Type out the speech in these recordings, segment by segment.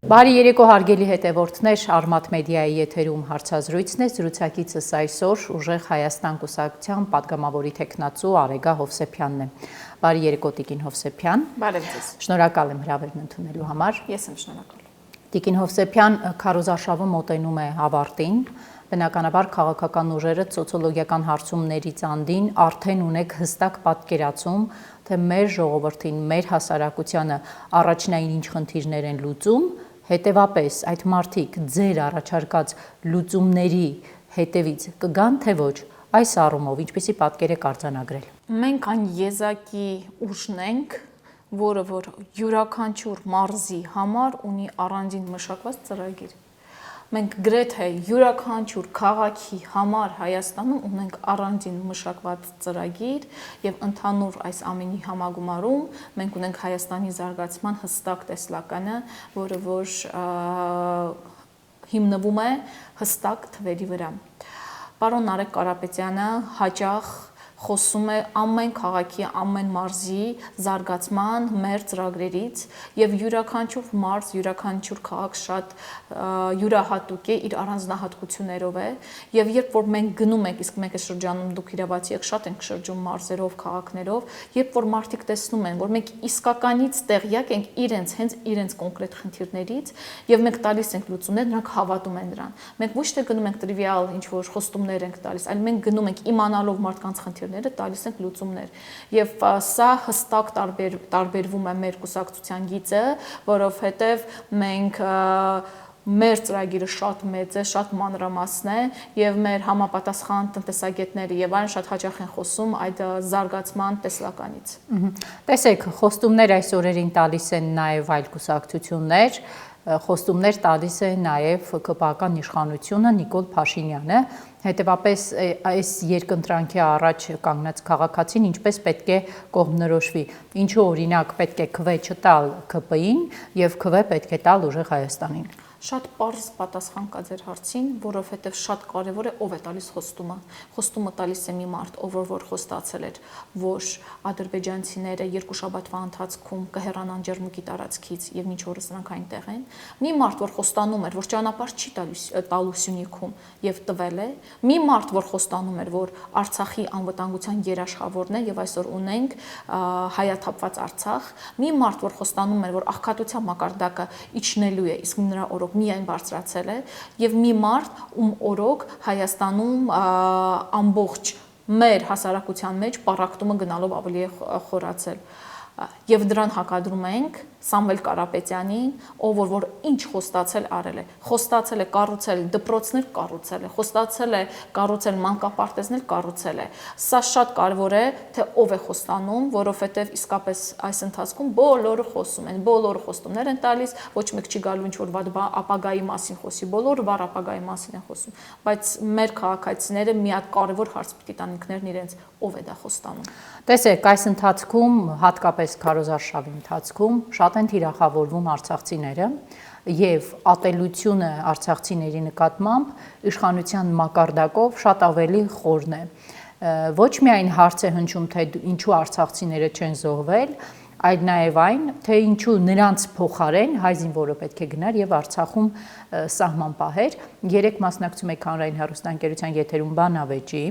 Բարի երեկո հարգելի հետևորդներ, Արմաթ մեդիայի եթերում հարցազրույցն է, զրուցակիցս այսօր ուժեղ Հայաստան կուսակցության պատգամավորի թեկնածու Արեգա Հովսեփյանն է։ Բարի երեկո Տիկին Հովսեփյան։ Բարև ձեզ։ Շնորհակալ եմ հրավերն ընդունելու համար։ Ես եմ շնորհակալ։ Տիկին Հովսեփյան, քարոզարշավը մոտենում է ավարտին, բնականաբար քաղաքական ուժերը սոցիոլոգիական հարցումներից անդին արդեն ունեք հստակ պատկերացում, թե մեր ժողովրդին, մեր հասարակությանը առաջնային ինչ խնդիրներ են լուծում, հետևապես այդ մարդիկ ձեր առաջարկած լուծումների հետևից կգան թե ոչ, այս առումով ինչպիսի պատկեր եք արձանագրել։ Մենք այն եզակի ուժն ենք, որը որ յուրաքանչյուր մարզի համար ունի առանձին մշակված ծրագիր։ Մենք գրեթե յուրաքանչյուր քաղաքի համար Հայաստանում ունենք առանձին մշակված ծրագիր եւ ընդհանուր այս ամենի համագումարում մենք ունենք Հայաստանի զարգացման հստակ տեսլականը, որը որ հիմնվում է հստակ թվերի վրա։ Պարոն Նարեկ Կարապետյանը հաճախ խոսում է ամեն քաղաքի, ամեն մարզի զարգացման մեր ծրագրերից եւ յուրաքանչյուր մարզ, յուրաքանչյուր քաղաք շատ յուրահատուկ է, իր առանձնահատկություններով է եւ երբ որ մենք գնում ենք, իսկ մենք այս շրջանում դուք իրավացի եք, շատ ենք շրջում մարզերով, քաղաքներով, երբ որ մարդիկ տեսնում են, որ մենք իսկականից տեղյակ ենք հենց իրենց կոնկրետ խնդիրներից եւ մենք տալիս ենք լուծումներ, նրանք հավատում են դրան։ Մենք ոչ թե գնում ենք տրիվիալ ինչ որ խոստումներ ենք տալիս, այլ մենք գնում ենք իմանալով մարդկանց խնդիրները տալիս ենք լուծումներ եւ սա հստակ տարբերվում է մեր կուսակցության գիծը, որովհետեւ մենք մեր ծրագիրը շատ մեծ է, շատ մանրամասն է եւ մեր համապատասխան տնտեսագետները եւ այլն շատ հաճախ են խոսում այդ զարգացման տեսլականից։ Տեսեք, խոստումներ այս օրերին տալիս են նաեւ այլ կուսակցություններ, խոստումներ տալիս է նաև ԿՊԱ-ական իշխանությունը Նիկոլ Փաշինյանը, հետևապես այս երկընտրանքի առաջ կանգնած քաղաքացին ինչպես պետք է կողմնորոշվի, ինչու օրինակ պետք է քվե չտալ ԿՊ-ին եւ քվե պետք է տալ ուժեղ Հայաստանին։ Շատ պարզ պատասխան կա ձեր հարցին, որովհետև շատ կարևոր է ով է տալիս խոստումը։ Խոստումը տալիս է մի մարդ, ով որ խոստացել էր, որ ադրբեջանցիները երկու շաբաթվա ընթացքում կհեռանան Ջերմուկի տարածքից եւ մինչ օրս նրանք այնտեղ են։ Մի մարդ, որ խոստանում էր, որ ճանապարհ չի տալու Սյունիքում եւ տվել է։ Մի մարդ, որ խոստանում էր, որ Արցախի անվտանգության երաշխավորն է եւ այսօր ունենք հայաթափված Արցախ։ Մի մարդ, որ խոստանում էր, որ աղքատության մակարդակը իջնելու է, իսկ նրա օրոք միայն բարձրացել է եւ մի մարդ ում օրոք Հայաստանում ամբողջ մեր հասարակության մեջ պառակտումը գնալով ավելի է խորացել եւ դրան հակադրում ենք Սամվել Կարապետյանին, ով որ ինչ խոստացել արել է, խոստացել է կառուցել դպրոցներ, կառուցել է, խոստացել է կառուցել մանկապարտեզներ, կառուցել է։ Սա շատ կարևոր է, թե ով է խոստանում, որովհետեւ իսկապես այս ընթացքում բոլորը խոսում են, բոլորը խոստումներ են տալիս, ոչ մեկ չի գալու ինչ որ վատ ապագայի մասին խոսի, բոլորը վառ ապագայի մասին են խոսում, բայց մեր քաղաքացիները մի հատ կարևոր հարց պիտի տան ինքներն իրենց, ով է դա խոստանում։ Տեսեք, այս ընթացքում, հատկապես քարոզարշավի ընթացքում շատ են թիրախավորվում արցախցիները եւ ատելությունը արցախցիների նկատմամբ իշխանության մակարդակով շատ ավելի խորն է։ Ոչ միայն հարց է հնչում, թե ինչու արցախցիները չեն զոհվել, այլ նաև այն, թե ինչու նրանց փոխարեն հայ զինվորը պետք է գնար եւ Արցախում սահման պահեր։ Երեք մասնակցում եք հանրային հեռուստաընկերության եթերում բանավեճի։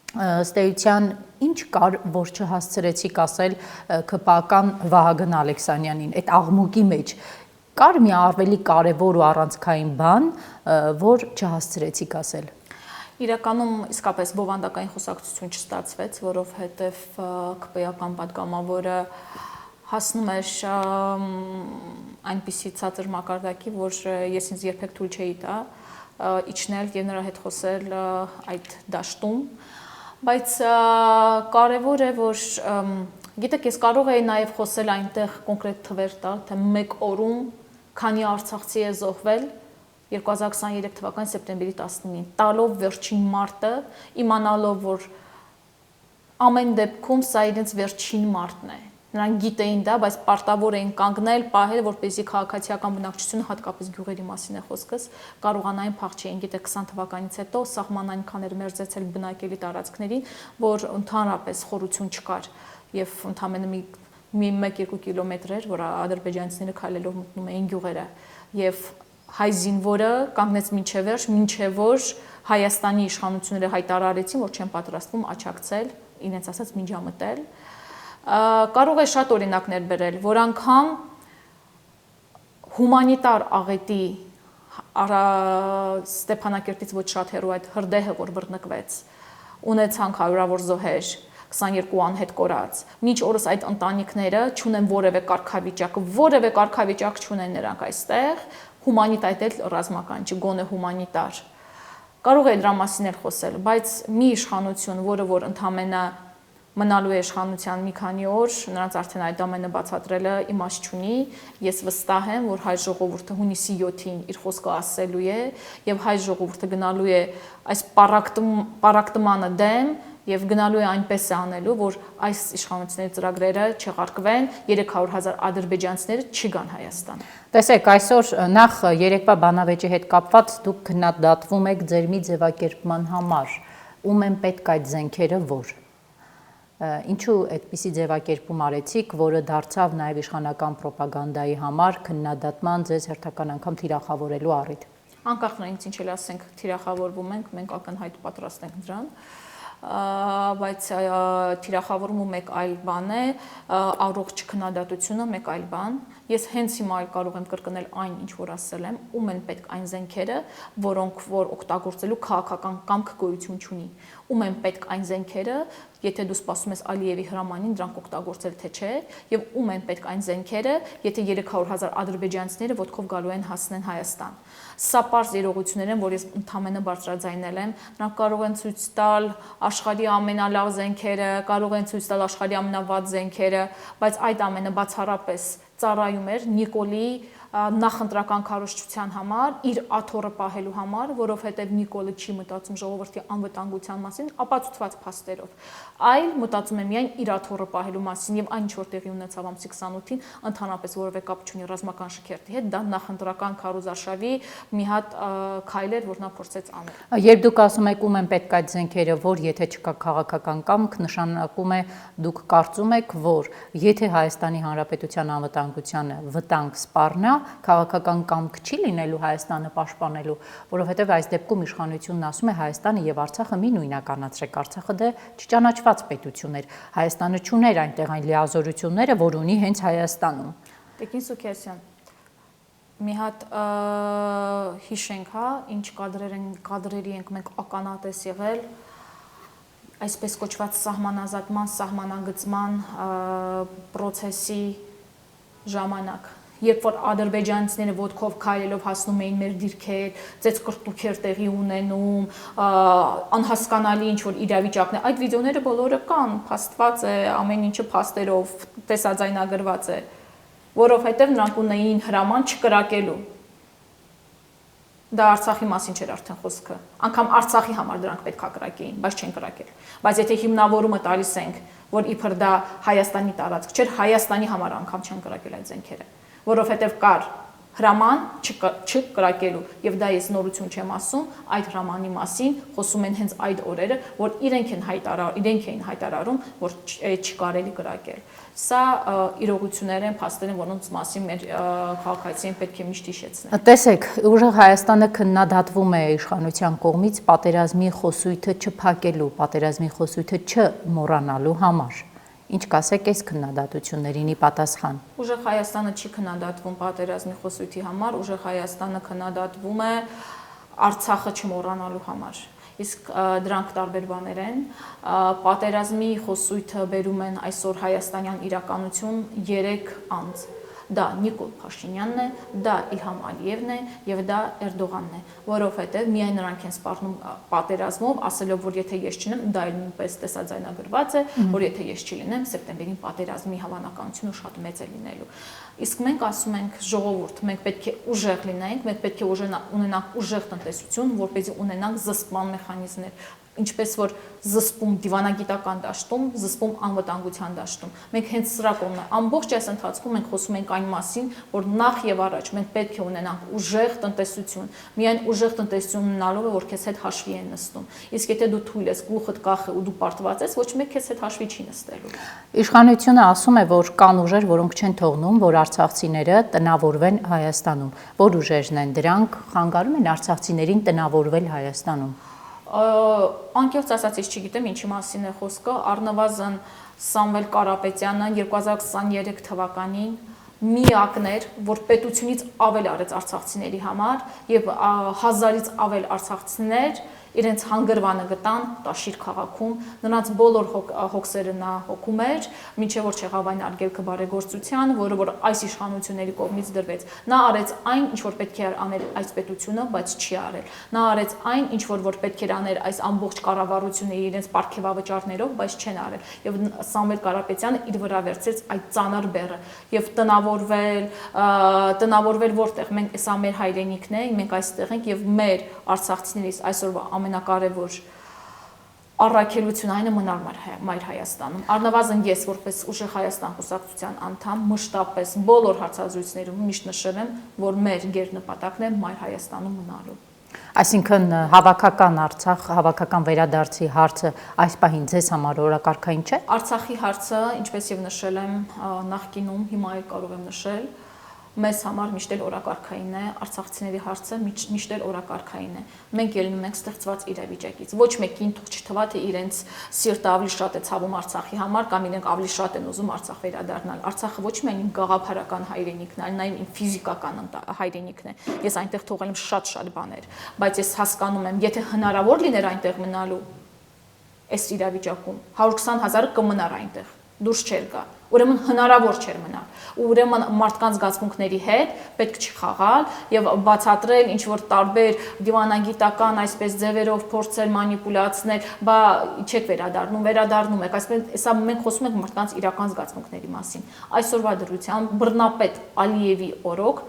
Ըստ էության ինչ կար, որ չհասցրեցիք ասել ԿՊԱ-ական Վահագն Ալեքսանյանին, այդ աղմուկի մեջ կար մի ավելի կարևոր ու առանցքային բան, որ չհասցրեցիք ասել։ Իրականում իսկապես բովանդակային խոսակցություն չստացվեց, որովհետև ԿՊԱ-ական պատգամավորը հասնում էր այնպիսի ցածր մակարդակի, որ ես ինձ երբեք թույլ չէի տա իջնել եւ նրա հետ խոսել այդ դաշտում, բայց կարևոր է, որ գիտեք, ես կարող էի նաեւ խոսել այնտեղ կոնկրետ թվեր տալ, թե մեկ օրում քանի արցախցի է զոհվել 2023 թվականի սեպտեմբերի 19-ին, տալով վերջին մարտը, իմանալով, որ ամեն դեպքում սա իրենց վերջին մարտն է։ Նրանք գիտեին դա, բայց պարտավոր էին կանգնել, պահել, որպեսզի քաղաքացիական բնակչությունը, հատկապես գյուղերի մասին է խոսքս, կարողանային փախչեին։ Գիտեք, 20 թվականից հետո սահման այնքան էր մերձեցել բնակելի տարածքներին, որ ընդհանրապես խորություն չկար եւ ընդամենը մի մի 1-2 կիլոմետր էր, որ ադրբեջանցիները քայլելով մտնում էին գյուղերը եւ հայ զինվորը կանգնեց մինչև վերջ, մինչև որ Հայաստանի իշխանությունները հայտարարեցին, որ չեն պատրաստվում աչակցել, իրենց ասած միջամտել։ Կարող է շատ օրինակներ բերել, որ անգամ հումանիտար աղետի Ստեփանակերտից ոչ շատ հեռու այդ հրդեհը, որ բռնկվեց, ունեցանք հարյուրավոր զոհեր, 22 անհետ կորած։ Մինչ օրս այդ ընտանիքները չունեն որևէ կարգավիճակ չունեն նրանք այստեղ, հումանիտար ռազմական, չգոնե հումանիտար։ Կարող է դրա մասին էլ խոսել, բայց մի իշխանություն, որը որ ընդամենը մնալու է իշխանության մի քանի օր, նրանց արդեն այդ ամենը բացատրելը իմաստ չունի։ Ես վստահ եմ, որ հայ ժողովուրդը հունիսի 7-ին իր խոսքը ասելու է եւ հայ ժողովուրդը գնալու է այս պարակտմանը դեմ եւ գնալու է այնպես է անելու, որ այս իշխանությունների ծրագրերը չեղարկվեն, 300,000 ադրբեջանցիները չգան Հայաստան։ Տեսեք, այսօր նախ երեկվա բանավեճի հետ կապված դուք քննադատվում եք ձեր մի ձևակերպման համար, ում են պետք այդ զենքերը որ։ Ինչու այդպիսի ձևակերպում արեցիք, որը դարձավ նաև իշխանական ռոպագանդայի համար քննադատման ձեզ հերթական անգամ թիրախավորելու առիթ։ Անկախ նրանից ինչ էլ ասենք, թիրախավորվում ենք, մենք ակնհայտ պատրաստ ենք դրան, բայց թիրախավորումը մեկ այլ բան է, առողջ քննադատությունը մեկ այլ բան։ Ես հենց հիմա այլ կարող եմ կրկնել այն, ինչ որ ասել եմ, ում են պետք այն զենքերը, որոնք որ օգտագործելու քաղաքական կամք գոյություն չունի։ Ում են պետք այն զենքերը, եթե դու սպասում ես Ալիևի հրամանին դրանք օգտագործել թե չէ, եւ ում են պետք այն զենքերը, եթե 300,000 ադրբեջանցիները ոտքով գալու են հասնեն Հայաստան։ Սա պարզ իրողություններ են, որ ես ընդամենը բարձրաձայնել եմ, նրանք կարող են ցույց տալ աշխարհի ամենալավ զենքերը, կարող են ցույց տալ աշխարհի ամենավատ զենքերը, բայց այդ ամենը բացառապես ծառայում էր Նիկոլի նախընտրական քարոզչության համար, իր աթոռը պահելու համար, որովհետև Նիկոլը չի մտածում ժողովրդի անվտանգության մասին, ապացուցված փաստերով, այլ մտածում է միայն իր աթոռը պահելու մասին եւ այն ինչ որ տեղի ունեցավ ամսի 28-ին, ընդհանրապես որևէ կապ չունի ռազմական շքերթի հետ, դա նախընտրական քարոզարշավի մի հատ քայլ էր, որ նա փորձեց անել։ Երբ դուք ասում եք ում են պետք այդ զենքերը, որ եթե չկա քաղաքական կամք, նշանակում է դուք կարծում եք, որ եթե Հայաստանի Հանրապետության անվտանգությանը վտանգ սպառնա, քաղաքական կամք չի լինելու Հայաստանը պաշտպանելու, որովհետև այս դեպքում իշխանությունն ասում է Հայաստանը եւ Արցախը մի նույնականացրեք, Արցախը դե չճանաչված պետություն էր, Հայաստանը չուներ այնտեղ այն լիազորությունները, որ ունի հենց Հայաստանում։ Տիկին Սուքիասյան, մի հատ հիշենք, հա, ինչ կադրերի ենք մենք ականատես եղել այսպես կոչված սահմանազատման, սահմանագծման պրոցեսի ժամանակ, երբ որ ադրբեջանցիները ոտքով քայլելով հասնում էին մեր դիրքեր, ծեծկռտուքեր տեղի ունենում, անհասկանալի ինչ որ իրավիճակն է, այդ վիդեոները բոլորը կան, փաստված է, ամեն ինչը փաստերով տեսաձայնագրված է, որովհետև նրանք ունեին հրաման չկրակելու։ Դա Արցախի մասին չէր արդեն խոսքը։ Անկամ Արցախի համար դրանք պետք է կրակեին, բայց չեն կրակել։ Բայց եթե հիմնավորումը տալիս ենք, որ իբր դա Հայաստանի տարածք չէր, Հայաստանի համար անգամ չեն կրակել այդ զենքերը, որովհետև կար հրաման չկրակելու, եւ դա ես նորություն չեմ ասում, այդ հրամանի մասին խոսում են հենց այդ օրերը, որ իրենք էին հայտարարում, որ չկարելի կրակել։ Սա իրողություններ են, փաստեր են, որոնց մասին մեր քաղաքացիներին պետք է միշտ հիշեցնել։ Տեսեք, ուժեղ Հայաստանը քննադատվում է իշխանության կողմից պատերազմի խոսույթը չփակելու, պատերազմի խոսույթը չմոռանալու համար։ Ինչ կասեք այս քննադատություններին ի պատասխան։ Ուժեղ Հայաստանը չի քննադատվում պատերազմի խոսույթի համար, ուժեղ Հայաստանը քննադատվում է Արցախը չմոռանալու համար։ Իսկ դրանք տարբեր բաներ են։ Պատերազմի խոսույթը բերում են այսօր հայաստանյան իրականություն 3 անձ։ Դա Նիկոլ Փաշինյանն է, դա Իլհամ Ալիևն է եւ դա Էրդողանն է, որովհետեւ միայն նրանք են սպառնում պատերազմով, ասելով, որ եթե ես չնեմ, դա էլ նույնպես տեսաձայնագրված է, որ եթե ես չլինեմ, սեպտեմբերին պատերազմի հավանականությունը շատ մեծ է լինելու։ Իսկ մենք ասում ենք ժողովուրդ, մենք պետք է ուժեղ լինենք, մենք պետք է ունենանք ուժեղ տնտեսություն, որպեսզի ունենանք զսպման մեխանիզմներ։ ինչպես որ զսպում դիվանագիտական դաշտում, զսպում անվտանգության դաշտում։ Մենք հենց սրա կողմն է։ Ամբողջ այս ընթացքում մենք խոսում ենք այն մասին, որ նախ եւ առաջ մենք պետք է ունենանք ուժեղ տնտեսություն։ Միայն ուժեղ տնտեսություն ունենալով է, որ քեզ հետ հաշվի են նստում։ Իսկ եթե դու թույլ ես, գլուխդ կախ է ու դու պարտված ես, ոչ մեկ քեզ հետ հաշվի չի նստելու։ Իշխանությունը ասում է, որ կան ուժեր, որոնք չեն թողնում, որ արցախցիները տնավորվեն Հայաստանում։ Որ ուժերն են դրանք, խանգարում են արցախցիներին տնավորվել Հայաստանում։ Անկեղծ ասած, ես չգիտեմ ինչի մասին է խոսքը, առնվազն Սամվել Կարապետյանը 2023 թվականին միակն էր, որ պետությունից ավել արեց արցախցիների համար եւ 1000-ից ավել արցախցիներ իրենց հանգրվանը գտան Տաշիր քաղաքում, նրանց բոլոր հոգսերը նա հոգում էր, մինչև որ չեղավ այն արգելքը բարեգործության, որը որ այս իշխանությունների կողմից դրվեց։ Նա արեց այն, ինչ որ պետք է աներ այս պետությունը, բայց չի արել։ Նա արեց այն, ինչ որ պետք էր աներ այս ամբողջ կառավարությունների իրենց պարգևավճարներով, բայց չեն արել։ Եվ Սամվել Կարապետյանը իր վրա վերցրեց այդ ծանր բեռը եւ տնավորվել որտեղ մենք սա մեր հայրենիքն է, մենք այստեղ ենք եւ մեր արցախցիներից այսօրվա ամենակարևոր առաքելությունը այն է մնալ Մայր Հայաստանում։ Առնվազն ես որպես ուժեղ Հայաստան կուսակցության անդամ մշտապես բոլոր հարցազրույցներում միշտ նշել եմ, որ մեր գերնպատակն է Մայր Հայաստանում մնալու։ Այսինքն հավաքական Արցախ, հավաքական վերադարձի հարցը այս պահին ձեզ համար օրակարգային չէ։ Արցախի հարցը, ինչպես եւ նշել եմ նախկինում, հիմա էլ կարող եմ նշել, մեզ համար միշտ էլ օրակարգային է, արցախցիների հարցը միշտ էլ օրակարգային է։ Մենք ելնում ենք ստեղծված իրավիճակից։ Ոչ մեկին թող չթվա թե իրենց սիրտը ավելի շատ է ցավում Արցախի համար կամ իրենք ավելի շատ են ուզում Արցախ վերադառնալ։ Արցախը ոչ միայն իմ գաղափարական հայրենիքն է, այլ նաև իմ ֆիզիկական հայրենիքն է։ Ես այնտեղ թողել եմ շատ բաներ, բայց ես հասկանում եմ, եթե հնարավոր լիներ այնտեղ մնալու այս իրավիճակում, 120,000-ը կմնար այնտեղ, դուրս չէր գա։ Ուրեմն հնարավոր չէր մնալ։ Ուրեմն մարդկանց զգացմունքների հետ պետք չի խաղալ եւ բացատրել ինչ որ տարբեր դիվանագիտական այսպես ձևերով փորձել մանիպուլացնել, բա չեք վերադառնում եք, այսպես սա մենք խոսում ենք մարդկանց իրական զգացմունքների մասին։ Այսօրվա դրությամբ բռնապետ Ալիևի օրոք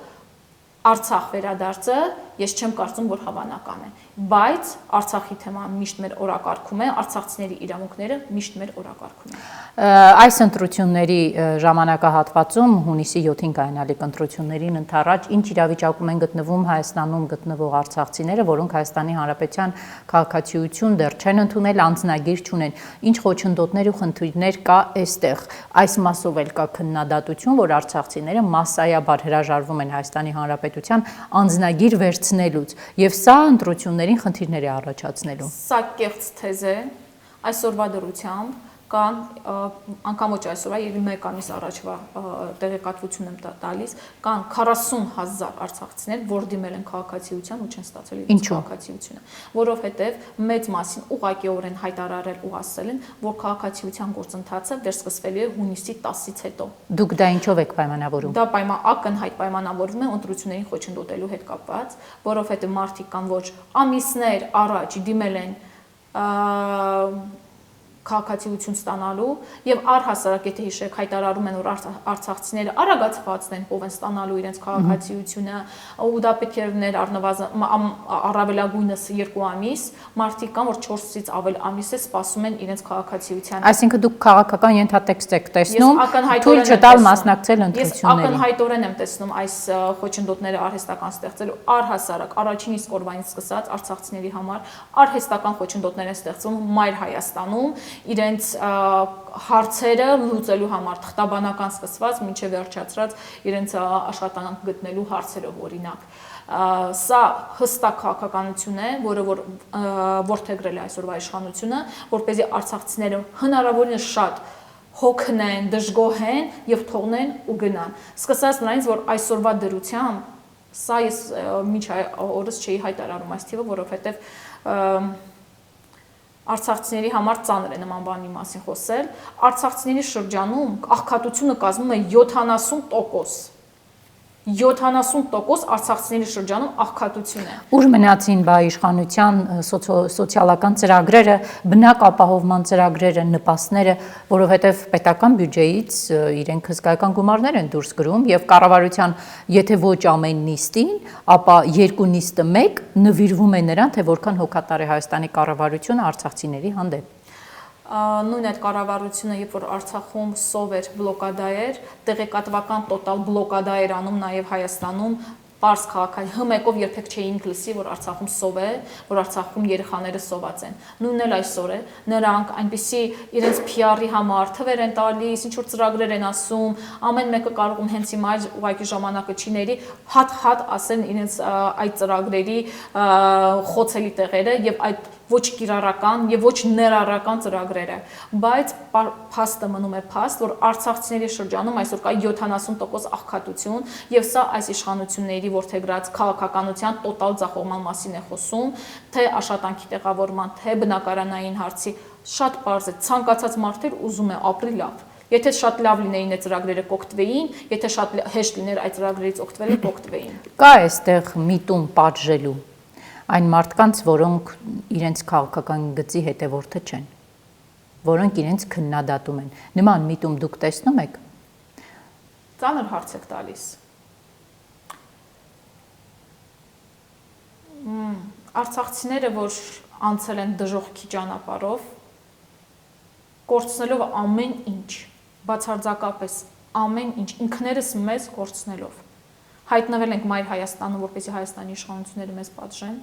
Արցախ վերադարձը ես չեմ կարծում, որ հավանական է, բայց Արցախի թեման միշտ մեր օրակարգում է, արցախցիների իրավունքները միշտ մեր օրակարգում են։ Այս ընտրությունների ժամանակահատվածում հունիսի 7-ին կայանալիք ընտրություններին ընդառաջ ինչ իրավիճակում են գտնվում Հայաստանում գտնվող արցախցիները, որոնք Հայաստանի Հանրապետության քաղաքացիություն դեռ չեն ընդունել, անձնագիր չունեն, ինչ խոչընդոտներ ու խնդիրներ կա այստեղ։ Այս մասով էլ կա քննադատություն, որ արցախցիները massայաբար հրաժարվում են Հայաստանի Հանրապետության անձնագիր վերցնելուց, եւ սա ընտրություններին խնդիրներ է առաջացնելու։ Սա կեղծ թեզ է, այսօրվա դրությամբ կան անգամ ոչ այսօրվա եւ մեկ ամիս առաջվա տեղեկատվություն եմ տալիս, կան 40,000 արցախցիներ, որ դիմել են քաղաքացիության ու չեն ստացել իրենց քաղաքացիությունը, որովհետեւ մեծ մասին ուղղակիորեն հայտարարել ու ասել են, որ քաղաքացիության գործընթացը վերսկսվելու է հունիսի 10-ից հետո։ Դուք դա ինչով եք պայմանավորում։ Դա ակնհայտ պայմանավորվում է ընտրություններին խոչընդոտելու հետ կապված, որովհետեւ մարդիկ կան, որ ամիսներ առաջ դիմել են քաղաքացիություն ստանալու եւ առհասարակ եթե հիշեք հայտարարում են որ արցախցիները արագացվածն են ով են ստանալու իրենց քաղաքացիությունը ու դա պետք է լիներ առնվազն առավելագույնս 2 ամիս մարդիկ կան որ 4-ից ավել ամիս է սպասում են իրենց քաղաքացիության այսինքն դուք քաղաքական ենթատեքստ եք տեսնում թույլ չտալ մասնակցել ընտրություններին ես ակնհայտորեն եմ տեսնում այս խոչընդոտները արհեստական ստեղծելու առհասարակ առաջին իսկ օրվանից սկսած արցախցիների համար արհեստական խոչընդոտներ են ստեղծում Մայր Հայաստանում իրենց հարցերը լուծելու համար թղթաբանական սկսված մինչև վերջացրած իրենց աշխատանք գտնելու հարցերով օրինակ սա հստակ քաղաքականություն է, որը որդեգրել է այսօրվա իշխանությունը, որպեսզի արցախցիները հնարավորինս շատ հոգնեն, դժգոհեն եւ թողնեն ու գնան։ Սկսած նրանից, որ այսօրվա դրությամբ սա ես մինչ օրս չէի հայտարարում այս թիվը, որովհետեւ արցախցիների համար ծանր է նման բանի մասին խոսել։ Արցախցիների շրջանում աղքատությունը կազմում է 70%։ 70% արցախցիների շրջանում աղքատություն է։ Ուր մնացին բա իշխանության սոցիալական ծրագրերը, բնակ ապահովման ծրագրերը, նպաստները, որովհետև պետական բյուջեից իրենք հսկայական գումարներ են դուրս գրում եւ կառավարության եթե ոչ ամեն նիստին, ապա երկու նիստը մեկ նվիրվում է նրան, թե որքան հոգատար է Հայաստանի կառավարությունը արցախցիների հանդեպ։ Նույն այդ կառավարությունը, երբ որ Արցախում սով էր, բլոկադա էր, տեղեկատվական տոտալ բլոկադա էր անում նաև Հայաստանում, Պարս քաղաքային հմեկով երբեք չէինք լսի, որ Արցախում սով է, որ Արցախում երեխաները սոված են։ Նույնն էլ այսօր է, նրանք այնպիսի իրենց PR-ի համար թվեր են տալիս, ինչ որ ծրագրեր են ասում, ամեն մեկը կարող են հենց հիմա ուղղակի ժամանակը չի ների, հատ ասեն իրենց այդ ծրագրերի խոցելի տեղերը եւ այդ ոչ կիրառական եւ ոչ ներառական ծրագրերը, բայց փաստը մնում է փաստ, որ արցախցիների շրջանում այսօր կա 70% աղքատություն եւ սա այս իշխանությունների ворթեգրած քաղաքականության տոտալ ձախողման մասին է խոսում, թե աշխատանքի տեղավորման, թե բնակարանային հարցի, շատ պարզ է, ցանկացած մարդեր ուզում է ապրի լավ։ Եթե շատ լավ լինեին այդ ծրագրերը կօգտվեին, եթե շատ հեշտ լիներ այդ ծրագրերից օգտվել, կօգտվեին։ Կա այստեղ միտում պատժելու այն մարդկանց, որոնք իրենց քաղաքական գծի հետևորդը չեն, որոնք իրենց քննադատում են։ Նման միտում դուք տեսնում եք։ Ծանր հարց եք տալիս։ Արցախցիները, որ անցել են դժոխքի ճանապարհով, կորցնելով ամեն ինչ, բացարձակապես ամեն ինչ, ինքներս մեզ կորցնելով, հայտնվել ենք Մայր Հայաստանում, որպեսզի Հայաստանի իշխանությունները մեզ պատժեն,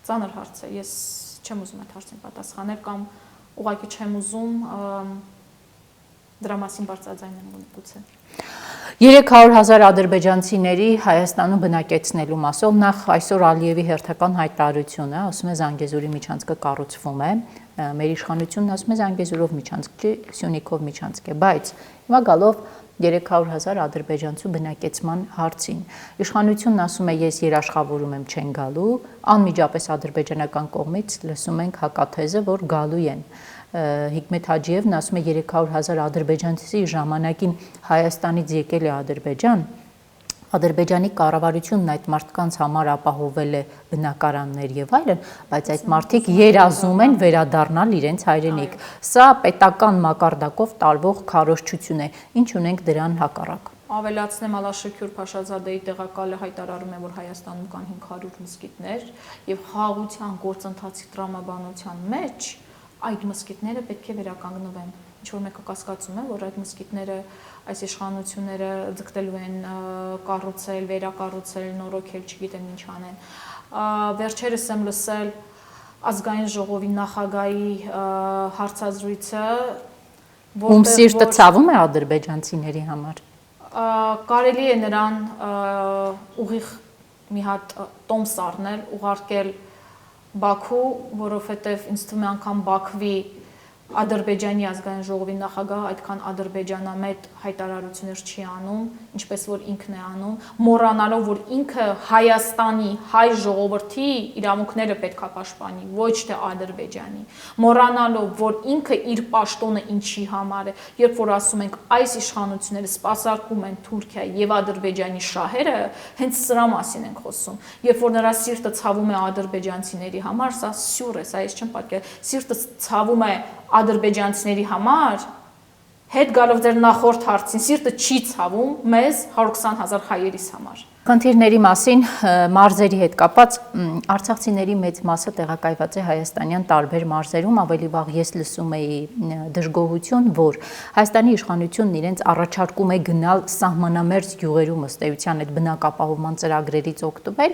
ծանր հարց է, ես չեմ ուզում այդ հարցին պատասխանել կամ ուղղակի չեմ ուզում դրա մասին բարձրաձայնել գուցե։ 300,000 ադրբեջանցիների Հայաստանում բնակեցնելու մասով նախ այսօր Ալիևի հերթական հայտարարությունը, ասում է Զանգեզուրի միջանցքը կառուցվում է, մեր իշխանությունն ասում է Զանգեզուրով միջանցք չի, Սյունիքով միջանցք է, բայց հիմա գալով 300,000 ադրբեջանցու բնակեցման հարցին։ Իշխանությունն ասում է ես երաշխավորում եմ չեն գալու, անմիջապես ադրբեջանական կողմից լսում ենք հակաթեզը, որ գալու են։ Հիկմետ Հաջիևն ասում է 300,000 ադրբեջանցի ժամանակին Հայաստանից եկել է Ադրբեջան, Ադրբեջանի կառավարությունն այդ մարդկանց համար ապահովել է բնակարաններ եւ այլն, բայց այդ մարդիկ երազում են վերադառնալ իրենց հայրենիք։ Սա պետական մակարդակով տարվող քարոզչություն է, ինչ ունենք դրան հակառակ։ Ավելացնեմ Ալաշքյուր Փաշազադեի տեղակալը հայտարարում է, որ Հայաստանում կան 500 մզկիթներ եւ խաղաղության գործընթացի տրամաբանության մեջ այդ մզկիթները պետք է վերականգնվեն։ Ինչ որ մեկը կասկածում է, որ այդ մզկիթները այս իշխանությունները ձգտելու են կառուցել, վերակառուցել, նորոգել, չգիտեմ ինչ անեն։ Վերջերս եմ լսել ազգային ժողովի նախագահի հարցազրույցը, ում սիրտը ցավում է ադրբեջանցիների համար։ Կարելի է նրան ուղիղ մի հատ տոմս առնել, ուղարկել Բաքու, որովհետև ինձ թվում է անգամ Բաքվի Ադրբեջանի ազգային ժողովի նախագահը այդքան ադրբեջանամետ հայտարարություններ չի անում, ինչպես որ ինքն է անում, մոռանալով, որ ինքը Հայաստանի հայ ժողովրդի իրավունքները պետք է պաշտպանի, ոչ թե Ադրբեջանի, մոռանալով, որ ինքը իր պաշտոնը ինչի համար է, երբ որ ասում ենք այս իշխանությունները սպասարկում են Թուրքիայի եւ Ադրբեջանի շահերը, հենց սրա մասին ենք խոսում, երբ որ նրա սիրտը ցավում է ադրբեջանցիների համար, սա սյուր է, սա ես չեմ պատկերացնում, սիրտը ցավում է ադրբեջանցիների համար, հետ գալով ձեր նախորդ հարցին, սիրտը չի ցավում մեզ 120,000 հայերիս համար։ Խնդիրների մասին մարզերի հետ կապած արցախցիների մեծ մասը տեղակայված է հայաստանյան տարբեր մարզերում, ավելի վաղ ես լսում էի դժգոհություն, որ Հայաստանի իշխանությունն իրենց առաջարկում է գնալ սահմանամերձ գյուղերում ըստ էության այդ բնակապահովման ծրագրերից օգտվել,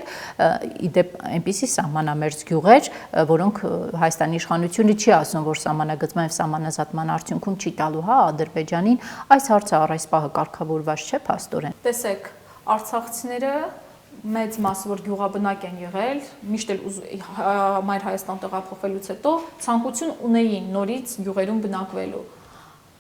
իդեպ այնպիսի սահմանամերձ գյուղեր, որոնք Հայաստանի իշխանությունը չի ասում, որ սահմանագծման եւ սահմանազատման արդյունքում չի տալու, հա, Ադրբեջանին, այս հարցը առ այս պահը կարգավորված չէ փաստորեն։ Տեսեք, արցախցիները մեծ մասը որ գյուղաբնակ են եղել, միշտ էլ Մայր Հայաստան տեղափոխվելուց հետո ցանկություն ունեին նորից գյուղերում բնակվելու։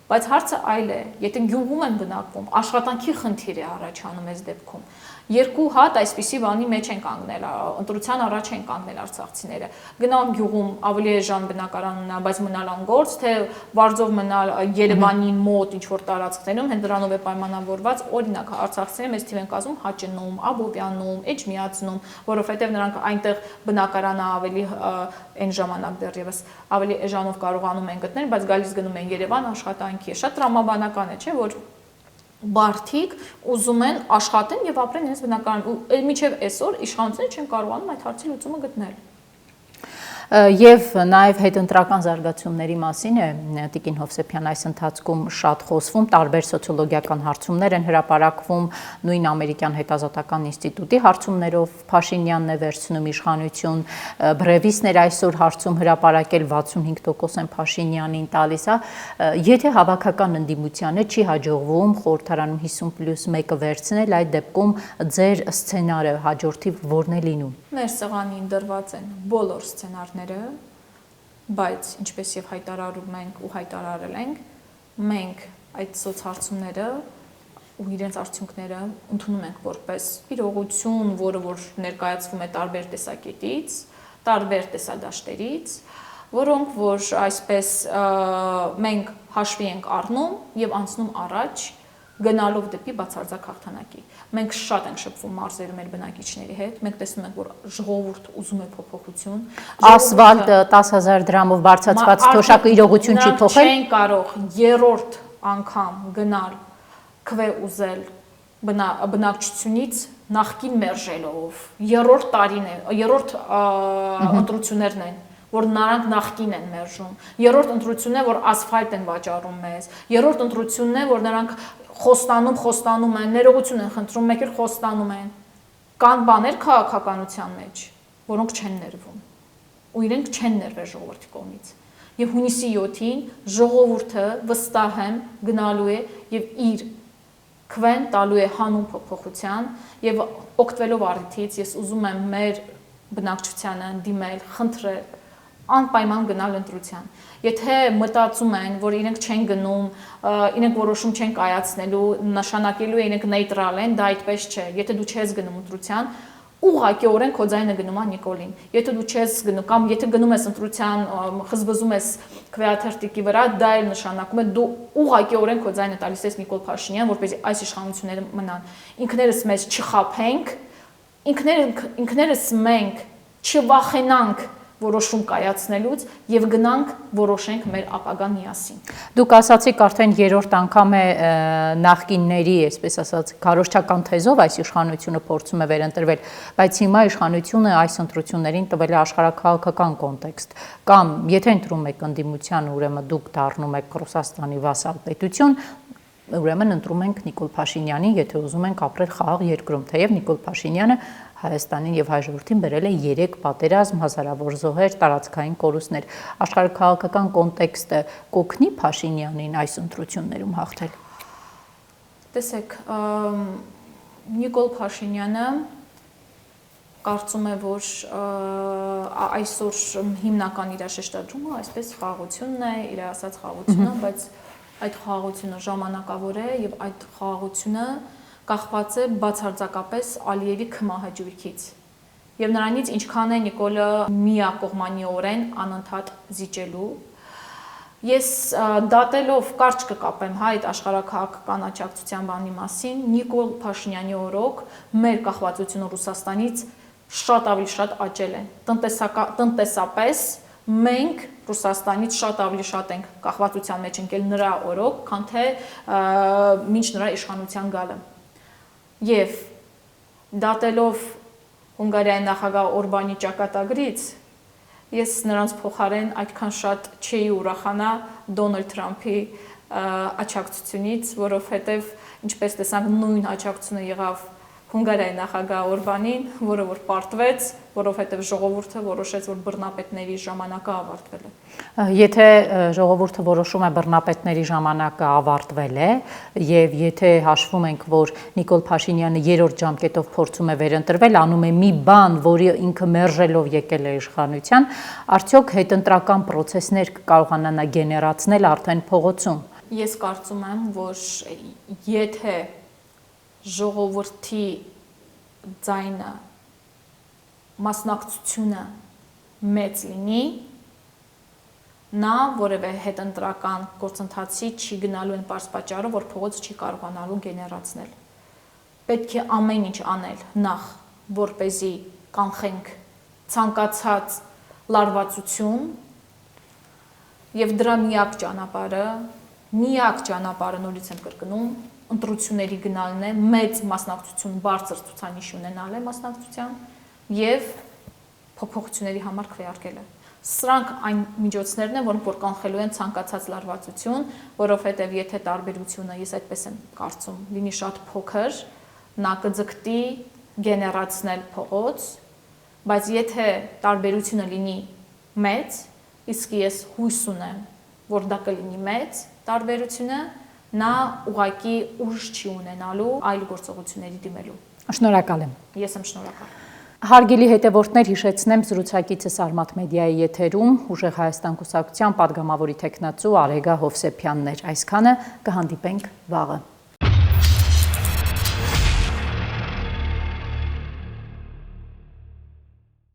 Բայց հարցը այլ է, եթե գյուղում են բնակվում, աշխատանքի խնդիր է առաջանում այս դեպքում։ Երկու հատ այսպիսի բանի մեջ են կանգնել, ընտրության առաջ են կանգնել արցախցիները։ Գնալ գյուղում ավելի էժան բնակարան ունենալ, բայց մնալ անգործ, թե վարձով մնալ Երևանին մոտ ինչ-որ տարածքներում, հենց դրանով է պայմանավորված, օրինակ արցախցիները մեծ թիվ են կազմում Հաճնում, Աբովյանում, Էջմիածնում, որովհետև նրանք այնտեղ բնակարանը ավելի այն ժամանակ դեռևս ավելի էժանով կարողանում են գտնել, բայց գալիս գնում են Երևան աշխատանքի։ Շատ տրամաբանական է, չէ՞, որ բարդիկ ուզում են աշխատեն եւ ապրեն իրենց բնակարանում։ Մինչեւ այսօր իշխանությունները չեն կարողանում այդ հարցի լուծումը գտնել։ Եվ նաև հետընտրական զարգացումների մասին է Տիկին Հովսեփյան այս ընթացքում շատ խոսվում, տարբեր սոցիոլոգիական հարցումներ են հրապարակվում, նույն ամերիկյան հետազոտական ինստիտուտի հարցումներով Փաշինյանն է վերցնում իշխանություն, Բրևիսն էր այսօր հարցում հրապարակել 65% են Փաշինյանին տալիս, եթե հավաքական ընդդիմությանը չի հաջողվում խորհրդարանում 50+1-ը վերցնել, այդ դեպքում ձեր սցենարը հաջորդի որն է լինում։ Մեր սեղանին դրված են բոլոր սցենարները, բայց ինչպես եւ հայտարարում ենք ու հայտարարել ենք, մենք այդ սոցհարցումները ու իրենց արդյունքները ընդունում ենք որպես իրողություն, որը որ ներկայացվում է տարբեր տեսակետից, տարբեր տեսադաշտերից, որոնք որ այսպես մենք հաշվի ենք առնում եւ անցնում առաջ գնալով դեպի բացարձակ հաղթանակի։ Մենք շատ ենք շփվում մարզերում մեր բնակիչների հետ, մենք տեսնում ենք, որ ժողովուրդ ուզում է փոփոխություն։ Ասֆալտ 10,000 դրամով բարձրացված թոշակը իրողություն չի փոխել։ Չեն կարող երրորդ անգամ գնալ քվե ուզել բնակչությունից նախկին մերժելով։ Երրորդ տարին է, երրորդ ընտրություններն են, որ նրանք նախկին են մերժում։ Երրորդ ընտրությունն է, որ ասֆալտ են վաճառում մեզ։ Երրորդ ընտրությունն է, որ նրանք խոստանում են, ներողություն են խնդրում, մեկ էլ խոստանում են։ Կան բաներ քաղաքականության մեջ, որոնք չեն ներվում։ Ու իրենք չեն ներվել ժողովրդի կողմից։ Եվ հունիսի 7-ին ժողովուրդը վստահ եմ գնալու է եւ իր քվեն տալու է հանուն փոփոխության եւ օգտվելով առիթից ես ուզում եմ մեր բնակչությանը դիմել, խնդրել անպայման գնալ ընտրության։ Եթե մտածում են, որ իրենք չեն գնում, իրենք որոշում չեն կայացնելու, նշանակելու է իրենք նեյտրալ են, դա այդպես չէ։ Եթե դու չես գնում ընտրության, ուղղակիորեն քո ձայնը գնում է Նիկոլին։ Եթե դու չես գնում կամ եթե գնում ես ընտրության, խզբզում ես քվեաթերթիկի վրա, դա էլ նշանակում է դու ուղղակիորեն քո ձայնը տալիս ես Նիկոլ Փաշինյան, որպեսզի այս իշխանությունները մնան։ Ինքներս մեզ չխաբենք, ինքներս մենք չվախենանք որոշում կայացնելուց եւ գնանք որոշենք մեր ապագան միասին։ Դուք ասացիք արդեն երրորդ անգամ է նախկինների, այսպես ասած, քարոզչական թեզով այս իշխանությունը փորձում է վերընտրվել, բայց հիմա իշխանությունը այս ընտրություններին տվել է աշխարհաքաղաքական կոնտեքստ, կամ եթե ընտրում եք ընդդիմության, ուրեմն դուք դառնում եք Ռուսաստանի վասալ պետություն, ուրեմն ընտրում ենք Նիկոլ Փաշինյանին, եթե ուզում ենք ապրել խաղաղ երկրում, թեև Նիկոլ Փաշինյանը Հայաստանին եւ հայ ժողովրդին բերել է 3 պատերազմ, հազարավոր զոհեր, տարածքային կորուստներ։ Աշխարհաքաղաքական կոնտեքստը կօգնի Փաշինյանին այս ընտրություններում հաղթել։ Տեսեք, Նիկոլ Փաշինյանը կարծում է, որ այսօր հիմնական իր շեշտադրումը այսպես խաղաղությունն է, իր ասած խաղաղությունը, բայց այդ խաղաղությունը ժամանակավոր է եւ այդ խաղաղությունը կախված է բացարձակապես Ալիևի քմահաճույքից եւ նրանից ինչքան է Նիկոլը միակողմանիորեն անընդհատ զիջելու։ Ես դատելով կարճ կկապեմ այդ աշխարհաքաղաքական աջակցության բանի մասին, Նիկոլ Փաշինյանի օրոք մեր կախվածությունը Ռուսաստանից շատ ավելի շատ աճել է։ Տնտեսապես մենք Ռուսաստանից շատ ավելի շատ ենք կախվածության մեջ ընկել նրա օրոք, քան թե մինչ նրա իշխանության գալը։ Եվ դատելով Հունգարիայի նախագահ Օրբանի ճակատագրից, ես նրանց փոխարեն այդքան շատ չէի ուրախանա Դոնալդ Թրամփի աջակցությունից, որովհետև ինչպես տեսանք նույն աջակցությունը եղավ Հունգարիայի նախագահ Օրբանին, որը որ պարտվեց, որովհետև ժողովուրդը որոշեց, որ բռնապետների ժամանակը ավարտվել է։ Եթե ժողովուրդը որոշում է բռնապետների ժամանակը ավարտվել է, եւ եթե հաշվում ենք, որ Նիկոլ Փաշինյանը երրորդ ժամկետով փորձում է վերընտրվել, անում է մի բան, որի ինքը մերժելով եկել է իշխանության, արդյոք հետընտրական process-ներ կկարողանա գեներացնել արդեն փողոցում։ Ես կարծում եմ, որ եթե ժողովրդի ձայնը մասնակցությունը մեծ լինի, նա որևէ հետընտրական գործընթացի չի գնալու այն պարզ պատճառով, որ փողոց չի կարողանալու գեներացնել։ Պետք է ամեն ինչ անել նախ, որպեսզի կանխենք ցանկացած լարվածություն, եւ դրա միակ ճանապարհը նորից եմ կրկնում, ընտրությունների գնալն է, մեծ մասնակցություն, բարձր ցուցանիշ ունենալը մասնակցության եւ փոփոխությունների համար քվեարկելը։ Սրանք այն միջոցներն են, որոնք որ կանխելու են ցանկացած լարվածություն, որովհետեւ եթե տարբերությունը, ես այդպես եմ կարծում, լինի շատ փոքր, նա կձգտի գեներացնել փողոց, բայց եթե տարբերությունը լինի մեծ, իսկ ես հույս ունեմ, որ դա կլինի մեծ տարբերությունը, նա ուղղակի ուժ չի ունենալու այլ գործողությունների դիմելու։ Շնորհակալ եմ։ Ես եմ շնորհակալ։ Հարգելի հետևորդներ, հիշեցնեմ զրուցակիցս Արմաթ մեդիայի եթերում Ուժեղ Հայաստան կուսակցության падգամավորի թեկնածու Արեգա Հովսեփյանն էր։ Այսքանը կհանդիպենք վաղը։